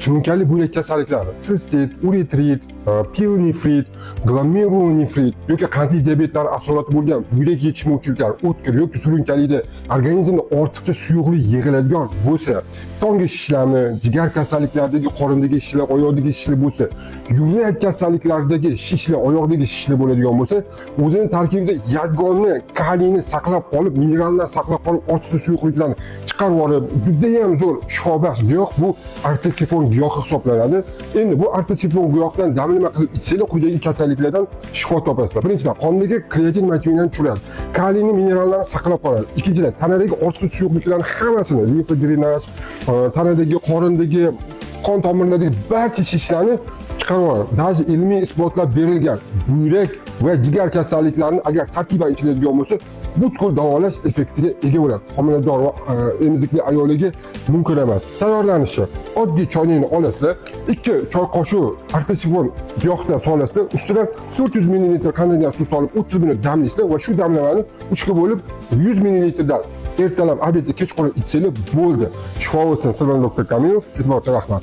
surunkali buyrak kasalliklari, sistit, uretrit, pielonefrit, glomerulonefrit yoki qandli diabetlar asolati bo'lgan buyrak yetishmovchiliklar, o'tkir yoki surunkalida organizmda ortiqcha suyuqlik yig'iladigan bo'lsa, tonga shishlami, jigar kasalliklaridagi qorindagi shishlar, oyoqdagi shishlar bo'lsa, yurak kasalliklaridagi shishlar, oyoqdagi shishlar bo'ladigan bo'lsa, o'zining tarkibida yagona kaliyni saqlab qolib, minerallar saqlab qolib, ortiqcha suyuqliklarni chiqarib yuborib, juda ham zo'r shifobaxsh giyoh bu artetsifon giyohi hisoblanadi. Endi bu artetsifon giyohdan damlama qilib ichsanglar quyidagi kasalliklardan shifo topasizlar. Birinchidan, qondagi kreatin motivinani tushiradi. Kaliyni minerallarni saqlab qoladi. Ikkinchidan, tanadagi ortiqcha suyuqliklarning hammasini, limfa drenaj, tanadagi, qorindagi, qon tomirlaridagi barcha shishlarni chiqarib yuboradi. Даже ilmiy isbotlab berilgan buyrak va jigar kasalliklarini agar tarkiban ichiladigan bo'lsa, butkul davolash effektiga ega bo'ladi. Homilador va emizikli ayollarga mumkin emas. Tayyorlanishi: oddiy choynakni olasizlar, 2 choy qoshiq artetsifon giyohdan solasizlar, ustidan 400 ml qandaydir suv solib 30 minut damlaysizlar va shu damlamani 3 ga bo'lib 100 ml dan ertalab, obedda, kechqurun ichsanglar bo'ldi. Shifo bo'lsin. Sizlar doktor Kamilov, e'tiborga rahmat.